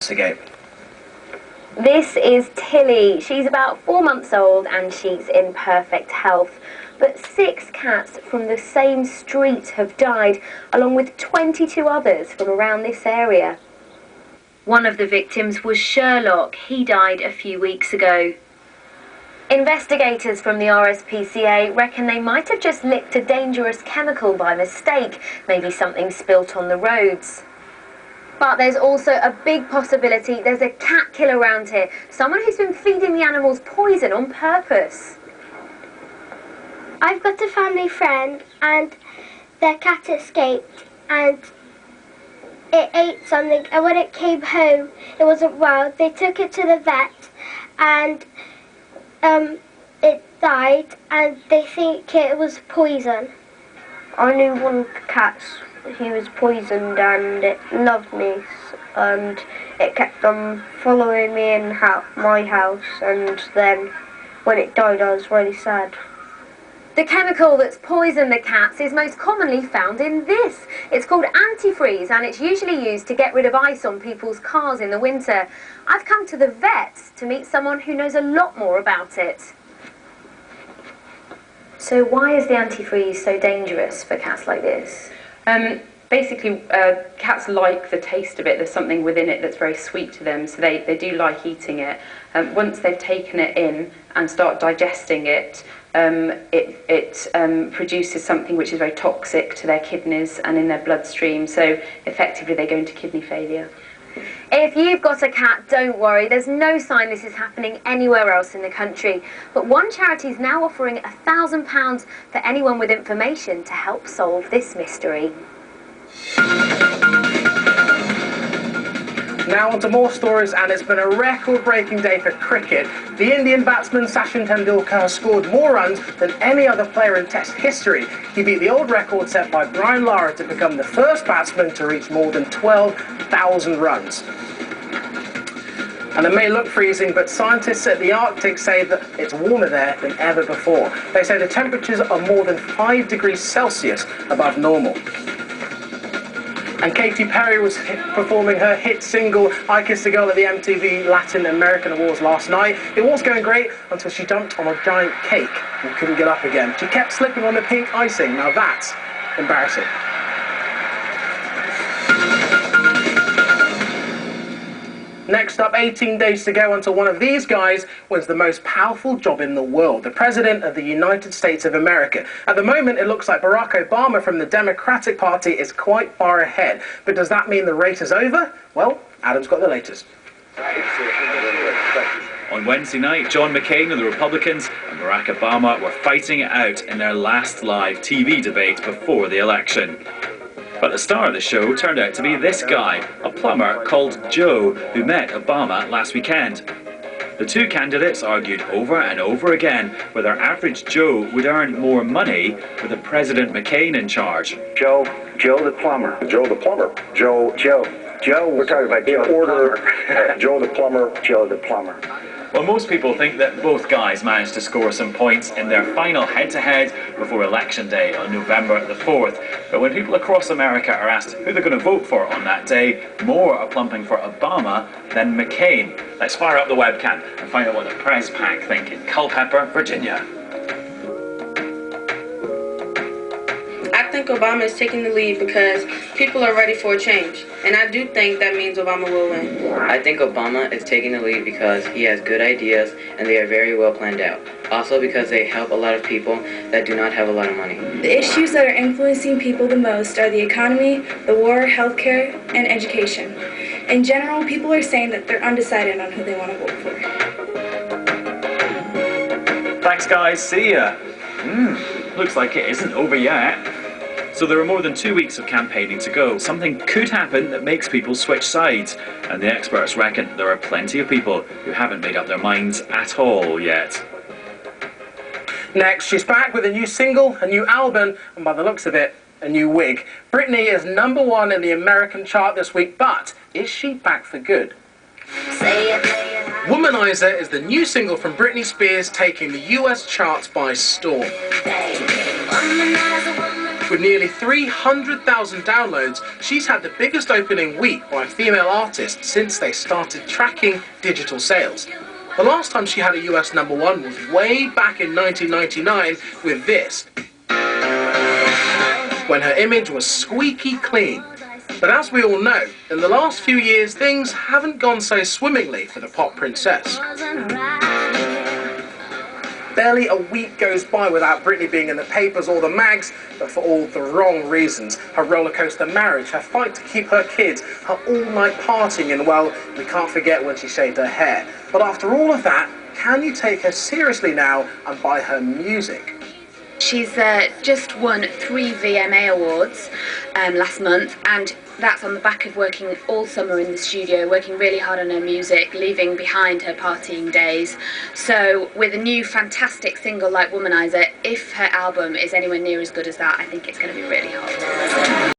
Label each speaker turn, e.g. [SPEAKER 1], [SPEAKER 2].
[SPEAKER 1] investigate.
[SPEAKER 2] This is Tilly. She's about 4 months old and she's in perfect health. But 6 cats from the same street have died, along with 22 others from around this area. One of the victims was Sherlock. He died a few weeks ago. Investigators from the RSPCA reckon they might have just licked a dangerous chemical by mistake, maybe something spilt on the roads. But there's also a big possibility there's a cat killer around here, someone who's been feeding the animals poison on purpose.
[SPEAKER 3] I've got a family friend and their cat escaped and it ate something, and when it came home it wasn't well. They took it to the vet and it died, and they think it was poison.
[SPEAKER 4] I knew one of the cats, he was poisoned, and it loved me, and it kept on following me in my house, and then when it died I was really sad.
[SPEAKER 2] The chemical that's poisoned the cats is most commonly found in this. It's called antifreeze, and it's usually used to get rid of ice on people's cars in the winter. I've come to the vet to meet someone who knows a lot more about it. So why is the antifreeze so dangerous for cats like this?
[SPEAKER 5] Basically, cats like the taste of it. There's something within it that's very sweet to them, so they do like eating it. Once they've taken it in and start digesting it, it produces something which is very toxic to their kidneys and in their bloodstream, so effectively they go into kidney failure.
[SPEAKER 2] If you've got a cat, don't worry, there's no sign this is happening anywhere else in the country. But one charity is now offering £1,000 for anyone with information to help solve this mystery.
[SPEAKER 1] Now on to more stories, and it's been a record-breaking day for cricket. The Indian batsman Sachin Tendulkar has scored more runs than any other player in Test history. He beat the old record set by Brian Lara to become the first batsman to reach more than 12,000 runs. And it may look freezing, but scientists at the Arctic say that it's warmer there than ever before. They say the temperatures are more than 5 degrees Celsius above normal. And Katy Perry was performing her hit single, I Kissed a Girl, at the MTV Latin American Awards last night. It was going great until she jumped on a giant cake and couldn't get up again. She kept slipping on the pink icing. Now that's embarrassing. Next up, 18 days to go until one of these guys wins the most powerful job in the world, the President of the United States of America. At the moment, it looks like Barack Obama from the Democratic Party is quite far ahead. But does that mean the race is over? Well, Adam's got the latest.
[SPEAKER 6] On Wednesday night, John McCain of the Republicans and Barack Obama were fighting it out in their last live TV debate before the election. But the star of the show turned out to be this guy, a plumber called Joe, who met Obama last weekend. The two candidates argued over and over again whether average Joe would earn more money with a President McCain in charge.
[SPEAKER 7] Joe the plumber. Joe the plumber. Joe. We're talking about Joe order. Joe the plumber. Joe the plumber.
[SPEAKER 6] Well, most people think that both guys managed to score some points in their final head-to-head before Election Day on November the 4th. But when people across America are asked who they're going to vote for on that day, more are plumping for Obama than McCain. Let's fire up the webcam and find out what the press pack think in Culpeper, Virginia.
[SPEAKER 8] I think Obama is taking the lead because people are ready for a change, and I do think that means Obama will win.
[SPEAKER 9] I think Obama is taking the lead because he has good ideas and they are very well planned out. Also because they help a lot of people that do not have a lot of money.
[SPEAKER 10] The issues that are influencing people the most are the economy, the war, healthcare, and education. In general, people are saying that they're undecided on who they want to vote for.
[SPEAKER 6] Thanks, guys. See ya. Looks like it isn't over yet. So there are more than 2 weeks of campaigning to go. Something could happen that makes people switch sides, and the experts reckon there are plenty of people who haven't made up their minds at all yet.
[SPEAKER 1] Next, she's back with a new single, a new album, and by the looks of it, a new wig. Britney is #1 in the American chart this week, but is she back for good? Womanizer is the new single from Britney Spears, taking the US charts by storm.
[SPEAKER 11] Womanizer, womanizer.
[SPEAKER 1] With nearly 300,000 downloads, she's had the biggest opening week by a female artist since they started tracking digital sales. The last time she had a US #1 was way back in 1999 with this, when her image was squeaky clean. But as we all know, in the last few years things haven't gone so swimmingly for the pop princess. Barely a week goes by without Britney being in the papers or the mags, but for all the wrong reasons. Her rollercoaster marriage, her fight to keep her kids, her all-night partying, and well, we can't forget when she shaved her hair. But after all of that, can you take her seriously now and buy her music?
[SPEAKER 11] She's just won 3 VMA awards last month, and that's on the back of working all summer in the studio, working really hard on her music, leaving behind her partying days. So with a new fantastic single like Womanizer, if her album is anywhere near as good as that, I think it's going to be really hot.